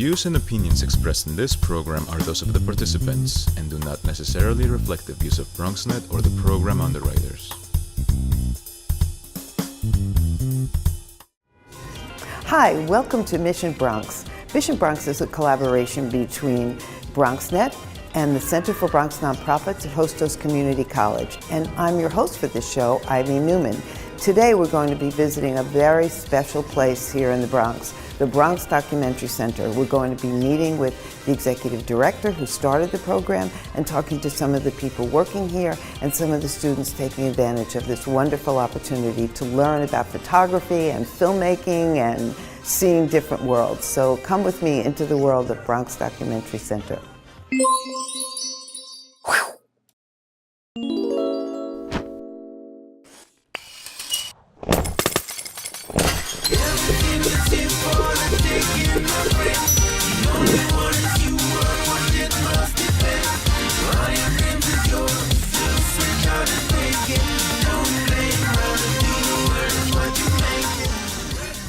views and opinions expressed in this program are those of the participants and do not necessarily reflect the views of BronxNet or the program underwriters. Hi, welcome to Mission Bronx. Mission Bronx is a collaboration between BronxNet and the Center for Bronx Nonprofits at Hostos Community College. And I'm your host for this show, Eileen Newman. Today we're going to be visiting a very special place here in the Bronx, the Bronx Documentary Center. We're going to be meeting with the executive director who started the program and talking to some of the people working here and some of the students taking advantage of this wonderful opportunity to learn about photography and filmmaking and seeing different worlds. So come with me into the world of Bronx Documentary Center.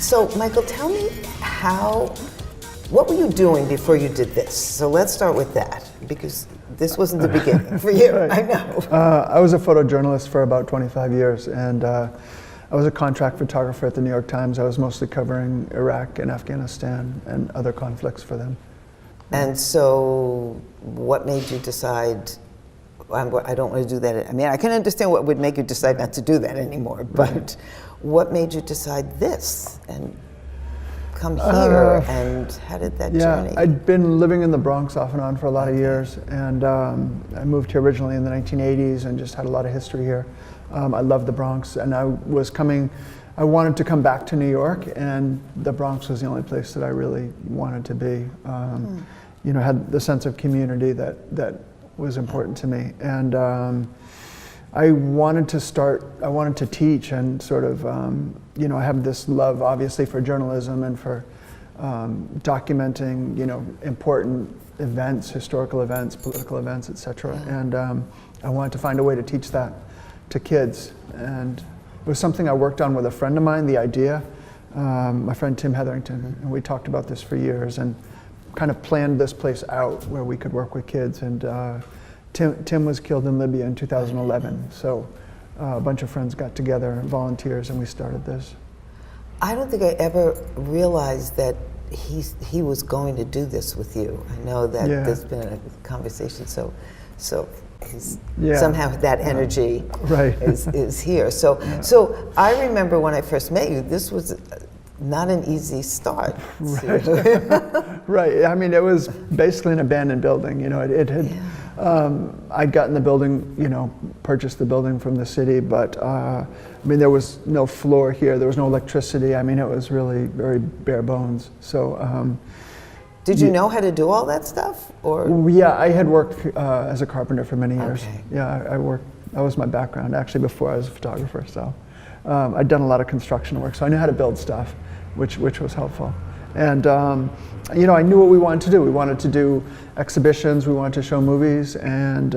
So, Michael, tell me what were you doing before you did this? So let's start with that, because this wasn't the beginning for you, right. I know. I was a photojournalist for about 25 years, and I was a contract photographer at the New York Times. I was mostly covering Iraq and Afghanistan and other conflicts for them. And so what made you decide, I don't want to do that? I mean, I can understand what would make you decide not to do that anymore, but what made you decide this and come here, and how did that journey? I'd been living in the Bronx off and on for a lot of years, and I moved here originally in the 1980s and just had a lot of history here. I loved the Bronx, and I wanted to come back to New York, and the Bronx was the only place that I really wanted to be. You know, had the sense of community that was important to me, and I wanted to teach and sort of, you know, I have this love obviously for journalism and for documenting, you know, important events, historical events, political events, etc. And I wanted to find a way to teach that to kids. And it was something I worked on with a friend of mine, the idea, my friend Tim Hetherington, and we talked about this for years and kind of planned this place out where we could work with kids. And Tim was killed in Libya in 2011, so a bunch of friends got together, volunteers, and we started this. I don't think I ever realized that he was going to do this with you. I know that there's been a conversation, so somehow that energy is here. So I remember when I first met you, this was not an easy start. Right. I mean, it was basically an abandoned building. You know, it had. I'd gotten the building, you know, purchased the building from the city, but I mean, there was no floor here. There was no electricity. I mean, it was really very bare bones. So. Did you know how to do all that stuff, or? Yeah, I had worked as a carpenter for many years. Okay. Yeah, I worked. That was my background actually before I was a photographer. So I'd done a lot of construction work, so I knew how to build stuff, which was helpful. And you know, I knew what we wanted to do. We wanted to do exhibitions. We wanted to show movies, and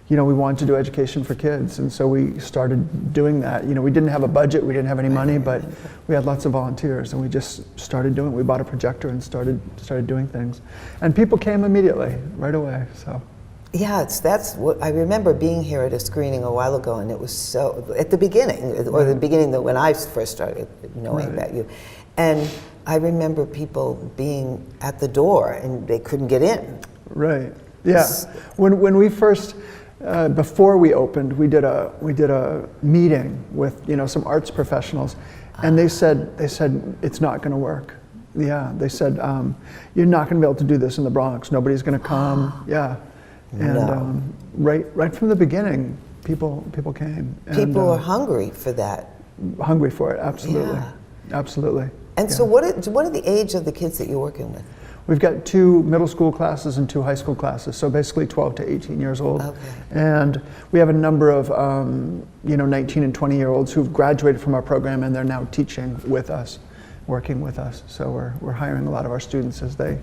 you know, we wanted to do education for kids. And so we started doing that. You know, we didn't have a budget. We didn't have any money, but we had lots of volunteers, and we just started doing it. We bought a projector and started doing things, and people came immediately, right away. So. Yeah, that's what I remember being here at a screening a while ago, and it was so at the beginning, or the beginning when I first started knowing about you, and I remember people being at the door and they couldn't get in. Right. Yeah. When we first, before we opened, we did a meeting with, you know, some arts professionals, and they said it's not going to work. Yeah. They said you're not going to be able to do this in the Bronx. Nobody's going to come. Yeah. And right from the beginning, people came. People are hungry for that. Hungry for it, absolutely, absolutely. And so, what are the age of the kids that you're working with? We've got 2 middle school classes and 2 high school classes, so basically 12 to 18 years old. Okay. And we have a number of 19 and 20-year-olds who've graduated from our program, and they're now teaching with us, working with us. So we're hiring a lot of our students as they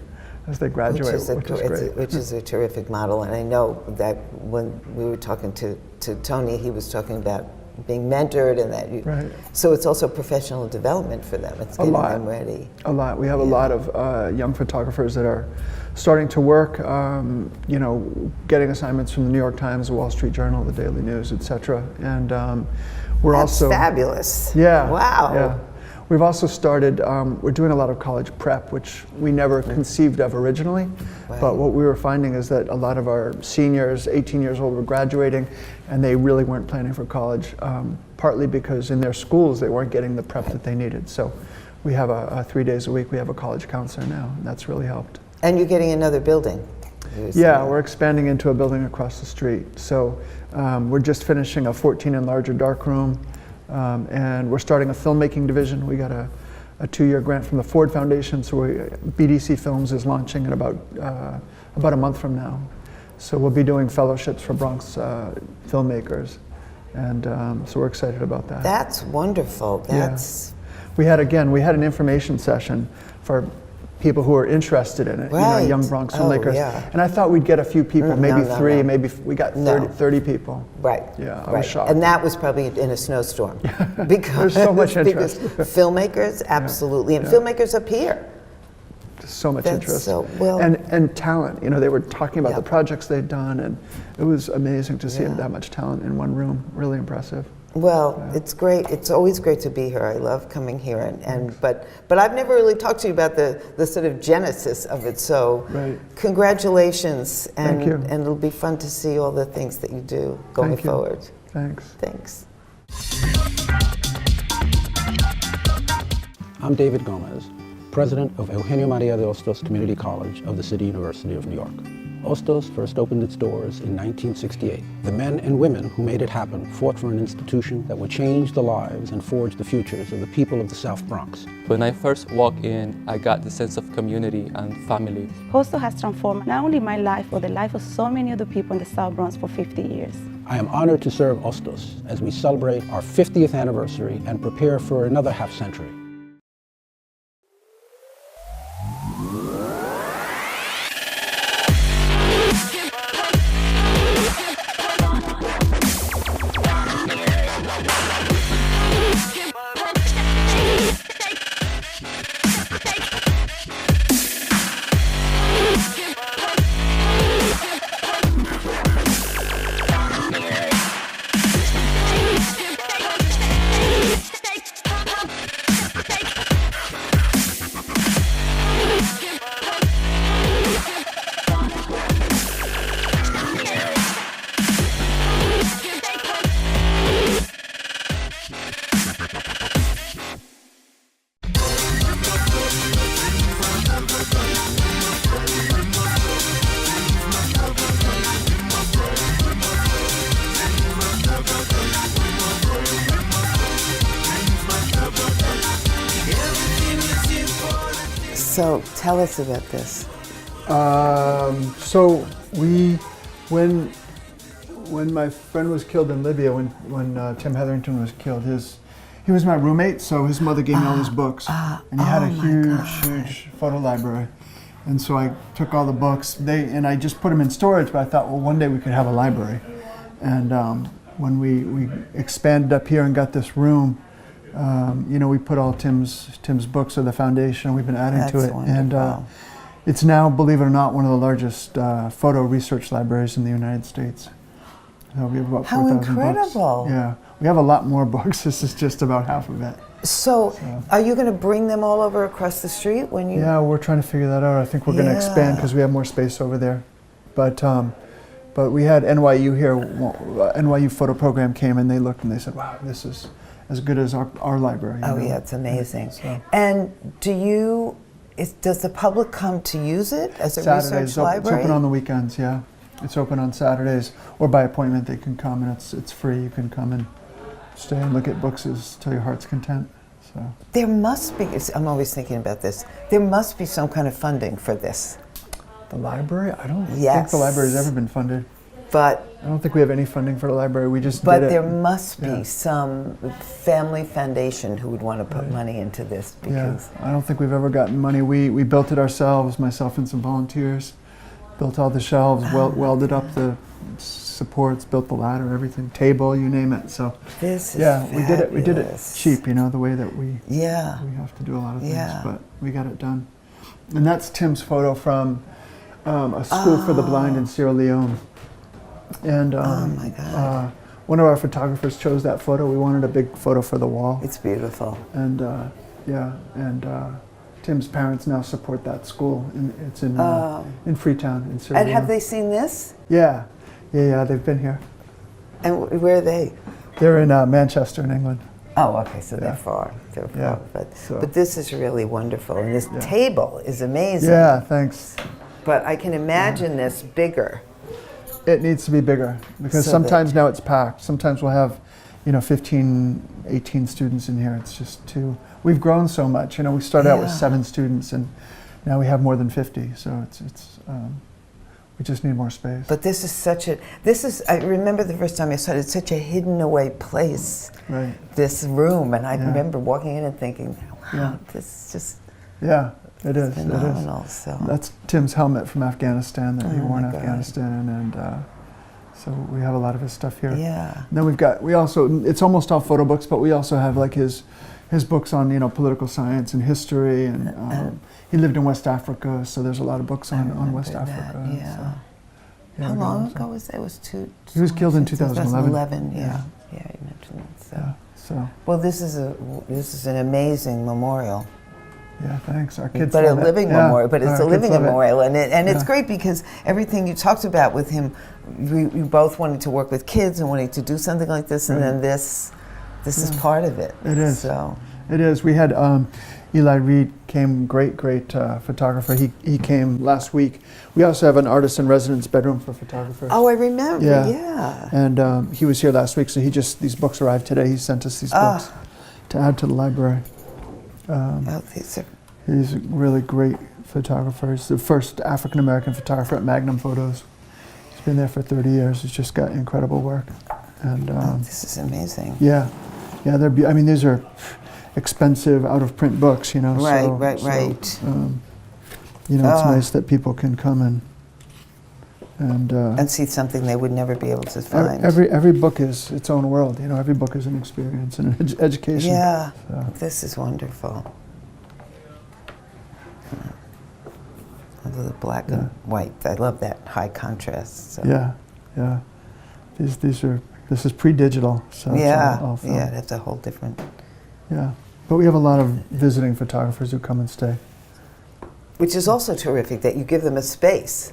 graduate, which is great. Which is a terrific model. And I know that when we were talking to Tony, he was talking about being mentored and that you, Right. so it's also professional development for them. It's getting them ready. A lot. We have a lot of young photographers that are starting to work, you know, getting assignments from the New York Times, the Wall Street Journal, the Daily News, etc. And we're That's also fabulous. Yeah. Wow. Yeah. We've also started, we're doing a lot of college prep, which we never conceived of originally. Right. But what we were finding is that a lot of our seniors, 18 years old, were graduating, and they really weren't planning for college, partly because in their schools they weren't getting the prep that they needed. So we have a 3 days a week, we have a college counselor now, and that's really helped. And you're getting another building. Yeah, we're expanding into a building across the street. So we're just finishing a 14 and larger dark room. And we're starting a filmmaking division. We got a 2-year grant from the Ford Foundation, so BDC Films is launching in about a month from now. So we'll be doing fellowships for Bronx filmmakers, and so we're excited about that. That's wonderful. That's We had an information session for people who are interested in it, you know, young Bronx filmmakers. Yeah. And I thought we'd get a few people, maybe three, no. maybe we got 30 people. Right. Yeah, I was shocked. And that was probably in a snowstorm. Because There's so much interest. Filmmakers, absolutely, and filmmakers up here. So much That's interest. so- well- and talent. You know, they were talking about the projects they'd done, and it was amazing to see that much talent in one room. Really impressive. Well, it's great. It's always great to be here. I love coming here, but I've never really talked to you about the sort of genesis of it. So, congratulations, and Thank you. and it'll be fun to see all the things that you do going Thank you. forward. Thanks. Thanks. I'm David Gomez, president of Eugenio Maria de Hostos Community College of the City University of New York. Hostos first opened its doors in 1968. The men and women who made it happen fought for an institution that would change the lives and forge the futures of the people of the South Bronx. When I first walked in, I got the sense of community and family. Hostos has transformed not only my life, but the life of so many other people in the South Bronx for 50 years. I am honored to serve Hostos as we celebrate our 50th anniversary and prepare for another half century. So tell us about this. So when my friend was killed in Libya, when Tim Hetherington was killed, he was my roommate, so his mother gave me all his books, and he had a huge photo library. And so I took all the books, and I just put them in storage, but I thought, well, one day we could have a library. And when we expanded up here and got this room, you know, we put all Tim's books of the foundation, and we've been adding to it. Wonderful. And it's now, believe it or not, one of the largest photo research libraries in the United States. So we have about 4,000 books. Incredible. Yeah, we have a lot more books. This is just about half of it. So are you going to bring them all over across the street when you? Yeah, we're trying to figure that out. I think we're going to expand because we have more space over there. But we had NYU here. NYU photo program came and they looked and they said, "Wow, this is as good as our library." Oh yeah, it's amazing. And does the public come to use it as a research library? It's open on the weekends. Yeah, it's open on Saturdays or by appointment. They can come and it's free. You can come and stay and look at books till your heart's content. So there must be. I'm always thinking about this. There must be some kind of funding for this. The library? I don't think the library's ever been funded. But I don't think we have any funding for the library. We just But did it. there must be some family foundation who would want to put money into this because I don't think we've ever gotten money. We built it ourselves, myself and some volunteers. Built all the shelves, welded up the supports, built the ladder, everything, table, you name it. So This is we did it fabulous. cheap, you know, the way that we Yeah. have to do a lot of things, Yeah. but we got it done. And that's Tim's photo from a school for the blind in Sierra Leone. And Oh my God. one of our photographers chose that photo. We wanted a big photo for the wall. It's beautiful. And Tim's parents now support that school. It's in Freetown in Sierra And Leone. have they seen this? Yeah, they've been here. And where are they? They're in Manchester in England. Oh, okay, so they're Yeah. far. They're far. Yeah, But so- this is really wonderful. And this table is amazing. Yeah, thanks. But I can imagine this bigger. It needs to be bigger because So sometimes now it's packed. Sometimes we'll have, 15, 18 students in here. It's just too. We've grown so much. We started out with Yeah. 7 students, and now we have more than 50. So we just need more space. But this is I remember the first time I saw it, it's such a hidden away place, Right. this room. And I Yeah. remember walking in and thinking, wow, Yeah. this is just Yeah, it is. phenomenal. It is. So That's Tim's helmet from Afghanistan that he Oh wore in my God. Afghanistan, and so we have a lot of his stuff here. yeah. Then it's almost all photo books, but we also have like his books on political science and history, and he lived in West Africa, so there's a lot of books on West remember that, Africa. yeah. So, yeah, How we got long lots of- ago was that? It was He was killed in 2011. 2011, yeah. Yeah. Yeah, you mentioned it. So. Yeah, so Well, this is an amazing memorial. yeah, thanks. Our kids But a love it. living Yeah, memorial, but it's our a kids living love it. memorial, and it's Yeah. great because everything you talked about with him, you both wanted to work with kids and wanting to do something like this, and Right. then this is part of it. It is. So It is. We had Eli Reed came, great photographer. He came last week. We also have an artist in residence bedroom for photographers. oh, I remember. Yeah. Yeah. And he was here last week, so these books arrived today. He sent us these books to add to the library. Oh, these are He's a really great photographer. He's the first African-American photographer at Magnum Photos. He's been there for 30 years. He's just got incredible work. And this is amazing. yeah, these are expensive out-of-print books, Right, so, right, so, right. it's nice that people can come And see something they would never be able to find. every book is its own world. Every book is an experience and an education. Yeah, So. this is wonderful. The black and white. I love that high contrast. So. Yeah. This is pre-digital, so it's Yeah, all film. yeah, that's a whole different. Yeah, but we have a lot of visiting photographers who come and stay. Which is also terrific that you give them a space.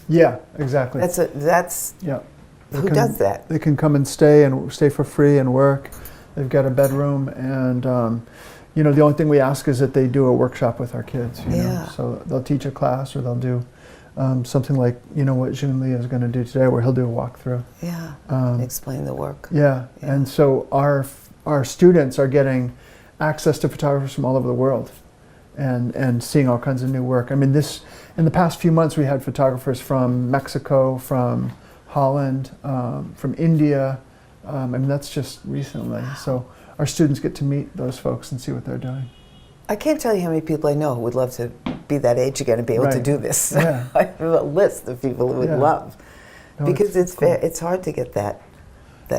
Yeah, exactly. That's yeah. who does that? They can come and stay for free and work. They've got a bedroom, and the only thing we ask is that they do a workshop with our kids. You know? Yeah. So they'll teach a class, or they'll do something like what Jun Lee is going to do today, where he'll do a walkthrough. Yeah. Explain the work. Yeah. Yeah. And so our students are getting access to photographers from all over the world, and seeing all kinds of new work. I mean, in the past few months, we had photographers from Mexico, from Holland, from India. That's just recently. So our students get to meet those folks and see what they're doing. I can't tell you how many people I know who would love to be that age again and be able to Right. do this. Yeah. I have a list of people who would Yeah. love, No, because it's cool. it's hard to get that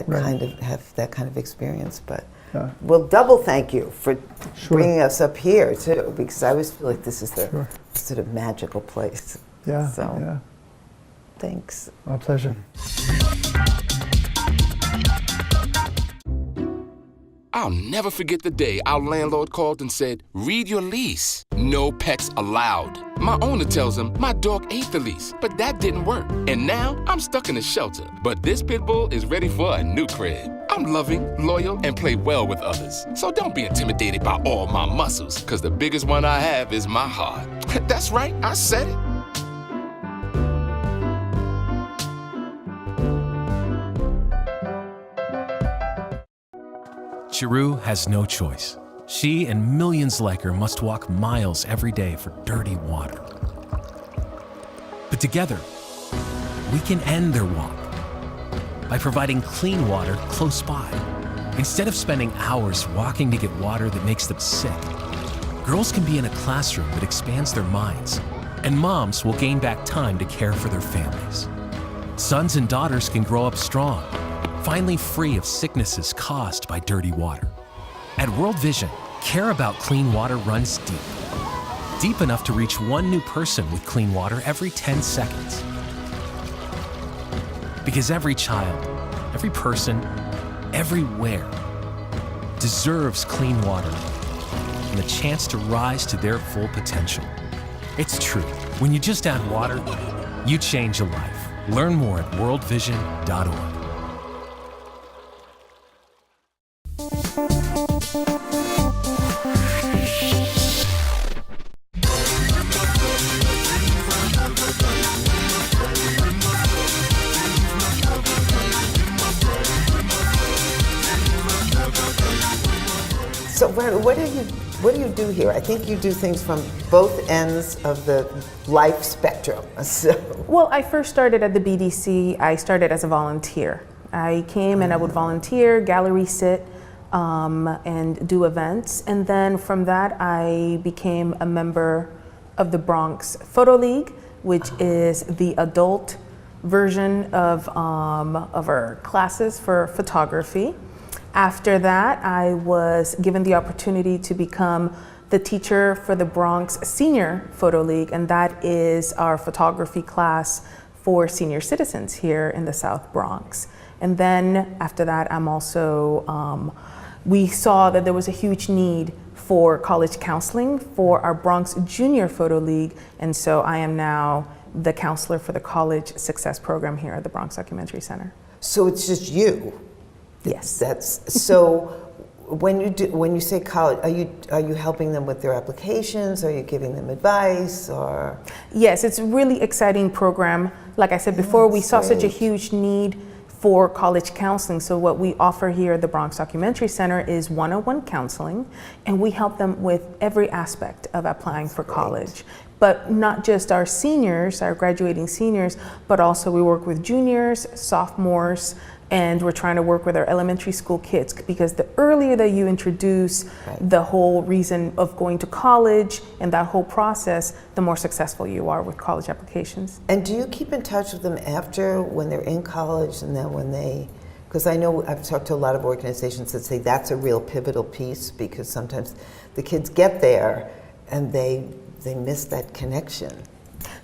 Right. have that kind of experience. But Yeah. well, double thank you for Sure. bringing us up here too, because I always feel like this is the Sure. sort of magical place. Yeah. So Yeah. thanks. My pleasure. I'll never forget the day our landlord called and said, "Read your lease. No pets allowed." My owner tells him my dog ate the lease, but that didn't work. And now I'm stuck in a shelter. But this pit bull is ready for a new crib. I'm loving, loyal, and play well with others. So don't be intimidated by all my muscles, because the biggest one I have is my heart. That's right, I said it. Chiru has no choice. She and millions like her must walk miles every day for dirty water. But together, we can end their walk by providing clean water close by. Instead of spending hours walking to get water that makes them sick, girls can be in a classroom that expands their minds, and moms will gain back time to care for their families. sons and daughters can grow up strong, finally free of sicknesses caused by dirty water. At World Vision, care about clean water runs deep. Deep enough to reach one new person with clean water every 10 seconds. Because every child, every person, everywhere deserves clean water and the chance to rise to their full potential. It's true. When you just add water, you change a life. Learn more at worldvision.org. So what do you do here? I think you do things from both ends of the life spectrum. So. Well, I first started at the BDC. I started as a volunteer. I came and I would volunteer, gallery sit, and do events. And then from that, I became a member of the Bronx Photo League, which is the adult version of our classes for photography. After that, I was given the opportunity to become the teacher for the Bronx Senior Photo League, and that is our photography class for senior citizens here in the South Bronx. And then after that, I'm also, we saw that there was a huge need for college counseling for our Bronx Junior Photo League, and so I am now the counselor for the college success program here at the Bronx Documentary Center. So it's just you? Yes. That's so. When you say college, are you helping them with their applications? Are you giving them advice? Or yes, it's a really exciting program. Like I said before, we saw such a huge need for college counseling. So what we offer here at the Bronx Documentary Center is one-on-one counseling, and we help them with every aspect of applying for college. But not just our seniors, our graduating seniors, but also we work with juniors, sophomores, and we're trying to work with our elementary school kids, because the earlier that you introduce the whole reason of going to college and that whole process, the more successful you are with college applications. And do you keep in touch with them after, when they're in college, and then when they, because I know I've talked to a lot of organizations that say that's a real pivotal piece, because sometimes the kids get there and they miss that connection.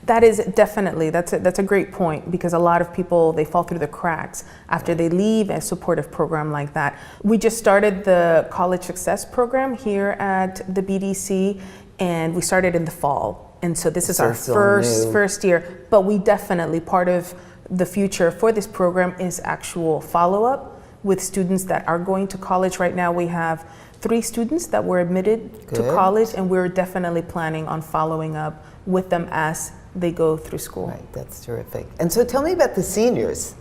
That is definitely, that's a great point, because a lot of people, they fall through the cracks after they leave a supportive program like that. We just started the College Success Program here at the BDC, and we started in the fall. And so this is our first year, but we definitely, part of the future for this program is actual follow-up with students that are going to college. Right now we have 3 students that were admitted to college, and we're definitely planning on following up with them as they go through school. Right, that's terrific. And so tell me about the seniors.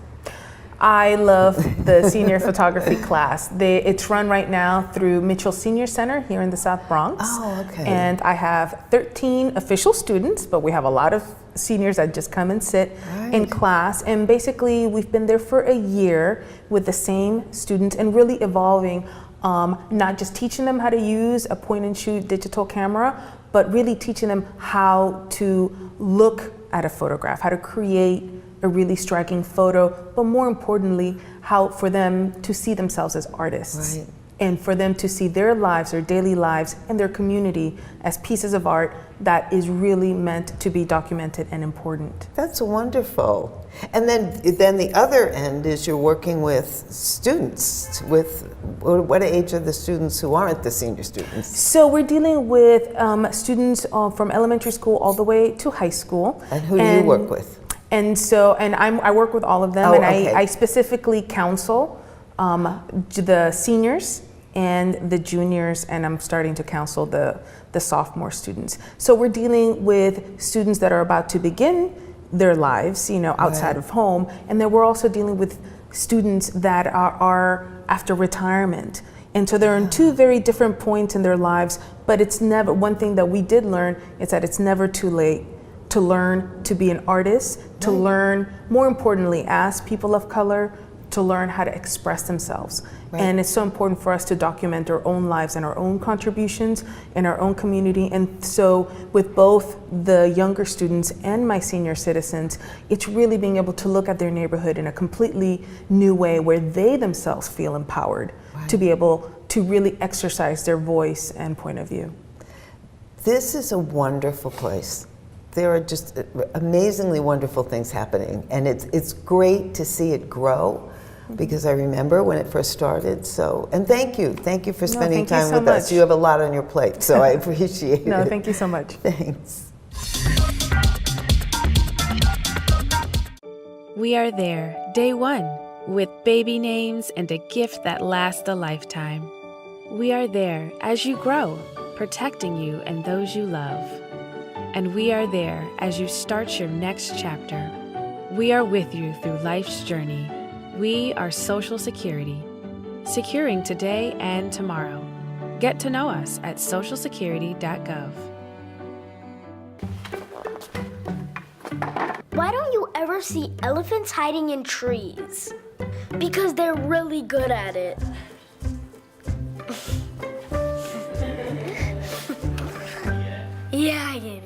I love the senior photography class. It's run right now through Mitchell Senior Center here in the South Bronx. Oh, okay. And I have 13 official students, but we have a lot of seniors that just come and sit in class. And basically, we've been there for a year with the same students and really evolving, not just teaching them how to use a point and shoot digital camera, but really teaching them how to look at a photograph, how to create a really striking photo, but more importantly, how for them to see themselves as artists. Right. And for them to see their lives, their daily lives, and their community as pieces of art that is really meant to be documented and important. That's wonderful. And then the other end is you're working with students. With what age are the students who aren't the senior students? So we're dealing with students from elementary school all the way to high school. And who do you work with? And so, I work with all of them, I specifically counsel the seniors and the juniors, and I'm starting to counsel the sophomore students. So we're dealing with students that are about to begin their lives, outside of home, and then we're also dealing with students that are after retirement. And so they're in 2 very different points in their lives, but it's never, one thing that we did learn is that it's never too late to learn to be an artist, to learn, more importantly, as people of color, to learn how to express themselves. Right. And it's so important for us to document our own lives and our own contributions in our own community. And so with both the younger students and my senior citizens, it's really being able to look at their neighborhood in a completely new way where they themselves feel empowered to be able to really exercise their voice and point of view. This is a wonderful place. There are just amazingly wonderful things happening, and it's great to see it grow, because I remember when it first started. So, and thank you for spending time with us. You have a lot on your plate, so I appreciate it. No, thank you so much. Thanks. We are there, day one, with baby names and a gift that lasts a lifetime. We are there as you grow, protecting you and those you love. And we are there as you start your next chapter. We are with you through life's journey. We are Social Security, securing today and tomorrow. Get to know us at socialsecurity.gov. Why don't you ever see elephants hiding in trees? Because they're really good at it. Yeah, I get it.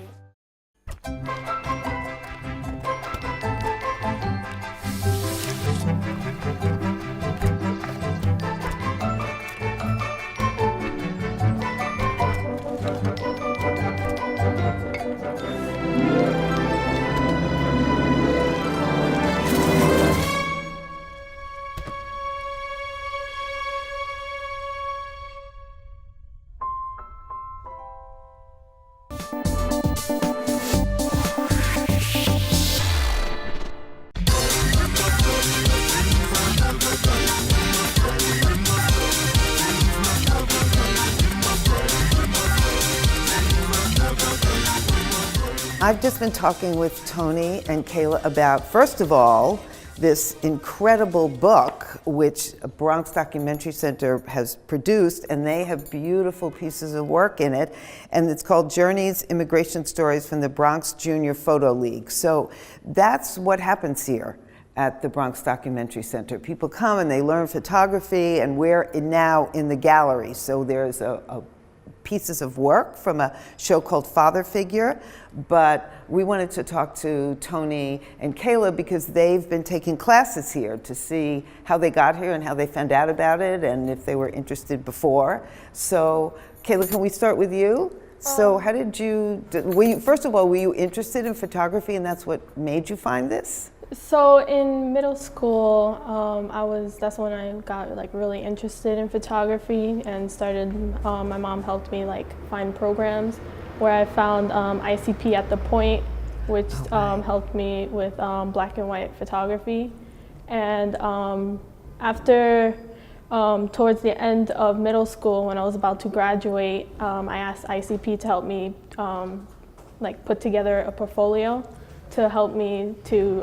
I've just been talking with Tony and Kayla about, first of all, this incredible book which Bronx Documentary Center has produced, and they have beautiful pieces of work in it, and it's called Journeys, Immigration Stories from the Bronx Junior Photo League. So that's what happens here at the Bronx Documentary Center. People come and they learn photography, and we're now in the gallery. So there's a pieces of work from a show called Father Figure, but we wanted to talk to Tony and Kayla because they've been taking classes here to see how they got here and how they found out about it and if they were interested before. So Kayla, can we start with you? So how did you, first of all, were you interested in photography and that's what made you find this? So in middle school, that's when I got like really interested in photography and started, my mom helped me like find programs where I found ICP at the Point, which helped me with black and white photography. And after, towards the end of middle school, when I was about to graduate, I asked ICP to help me like put together a portfolio to help me to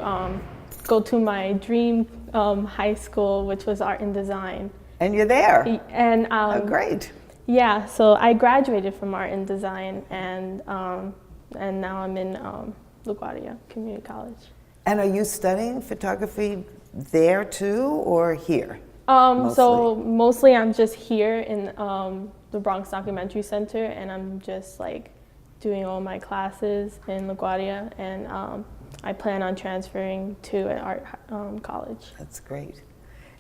go to my dream high school, which was art and design. And you're there. And oh, great. Yeah, so I graduated from art and design, and now I'm in LaGuardia Community College. And are you studying photography there too, or here? So mostly I'm just here in the Bronx Documentary Center, and I'm just like doing all my classes in LaGuardia, and I plan on transferring to an art college. That's great.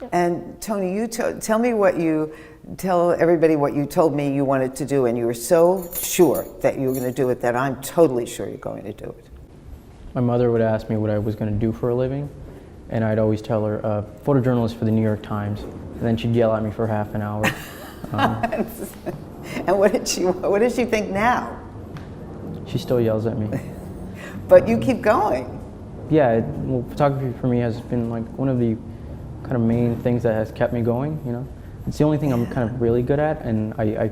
Yeah. And Tony, you tell everybody what you told me you wanted to do, and you were so sure that you were going to do it that I'm totally sure you're going to do it. My mother would ask me what I was going to do for a living, and I'd always tell her, photojournalist for the New York Times, and then she'd yell at me for half an hour. And what did she think now? She still yells at me. But you keep going. Yeah, well, photography for me has been like one of the kind of main things that has kept me going, you know. It's the only thing I'm kind of really good at, and I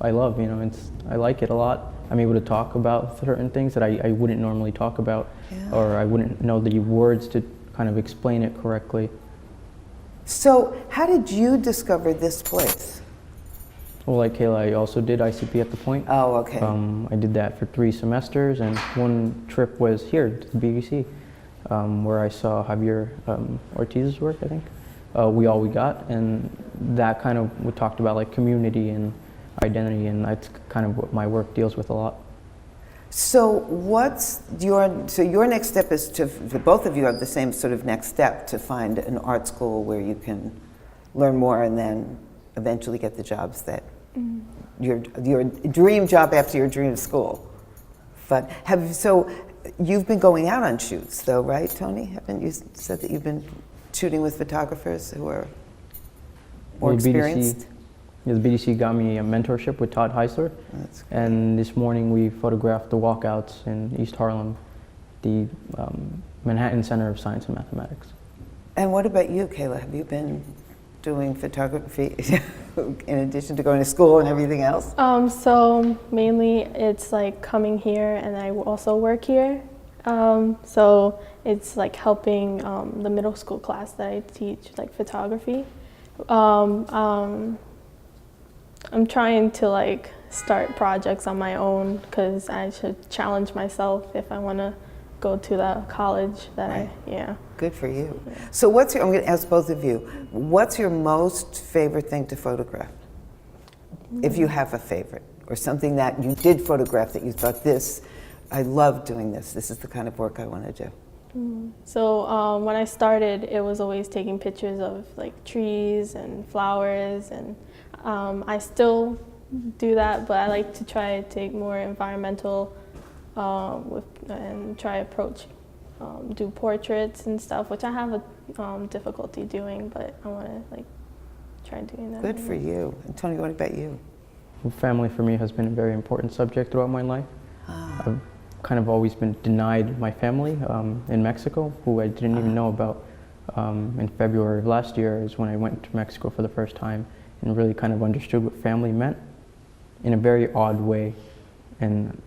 love, you know, I like it a lot. I'm able to talk about certain things that I wouldn't normally talk about, or I wouldn't know the words to kind of explain it correctly. So how did you discover this place? Well, like Kayla, I also did ICP at the Point. Oh, okay. I did that for 3 semesters, and one trip was here to the BBC, where I saw Javier Ortiz's work, I think. We All We Got, and that kind of, we talked about like community and identity, and that's kind of what my work deals with a lot. So your next step is to both of you have the same sort of next step, to find an art school where you can learn more and then eventually get the jobs that your dream job after your dream school. But so you've been going out on shoots though, right, Tony? Haven't you said that you've been shooting with photographers who are more experienced? The BDC got me a mentorship with Todd Heisler, and this morning we photographed the walkouts in East Harlem, the Manhattan Center of Science and Mathematics. And what about you, Kayla? Have you been doing photography in addition to going to school and everything else? So mainly it's like coming here, and I also work here. So it's like helping the middle school class that I teach, like photography. I'm trying to like start projects on my own because I should challenge myself if I want to go to the college that Good for you. So I'm going to ask both of you, what's your most favorite thing to photograph? If you have a favorite, or something that you did photograph that you thought, I love doing this. This is the kind of work I want to do. So when I started, it was always taking pictures of like trees and flowers, and I still do that, but I like to try to take more environmental and try approach, do portraits and stuff, which I have a difficulty doing, but I want to like try doing that. Good for you. And Tony, what about you? Family for me has been a very important subject throughout my life. I've kind of always been denied my family in Mexico, who I didn't even know about. In February of last year is when I went to Mexico for the first time and really kind of understood what family meant in a very odd way. And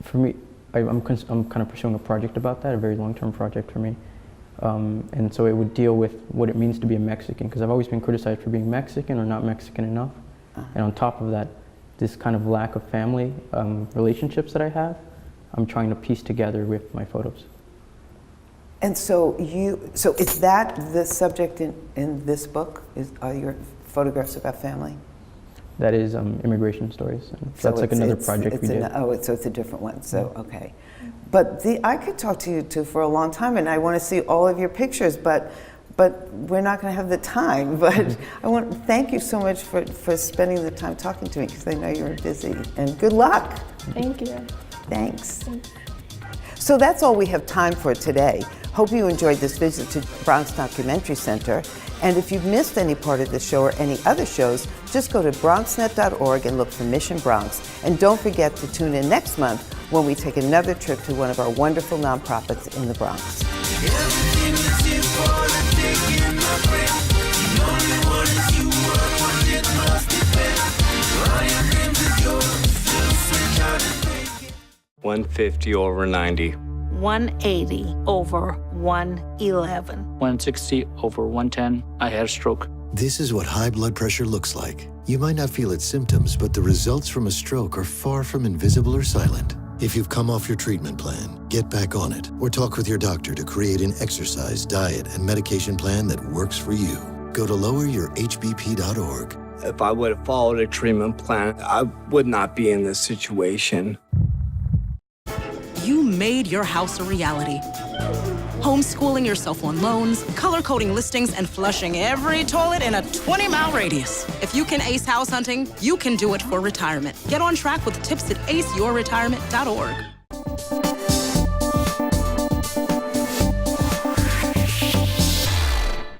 for me, I'm kind of pursuing a project about that, a very long-term project for me. And so it would deal with what it means to be a Mexican, because I've always been criticized for being Mexican or not Mexican enough. And on top of that, this kind of lack of family relationships that I have, I'm trying to piece together with my photos. And so is that the subject in this book? Are your photographs about family? That is immigration stories. And so that's like another project we did. So it's a different one. So okay, but I could talk to you two for a long time, and I want to see all of your pictures, but we're not going to have the time. But I want to thank you so much for spending the time talking to me, because I know you're busy. And good luck. Thank you. Thanks. So that's all we have time for today. Hope you enjoyed this visit to Bronx Documentary Center. And if you've missed any part of the show or any other shows, just go to bronxnet.org and look for Mission Bronx. And don't forget to tune in next month when we take another trip to one of our wonderful nonprofits in the Bronx. $150 over 90. 180 over 111. 160 over 110. I had a stroke. This is what high blood pressure looks like. You might not feel its symptoms, but the results from a stroke are far from invisible or silent. If you've come off your treatment plan, get back on it, or talk with your doctor to create an exercise, diet, and medication plan that works for you. Go to loweryourhbp.org. If I would have followed a treatment plan, I would not be in this situation. You made your house a reality. Homeschooling yourself on loans, color-coding listings, and flushing every toilet in a 20-mile radius. If you can ace house hunting, you can do it for retirement. Get on track with tips at aceyourretirement.org.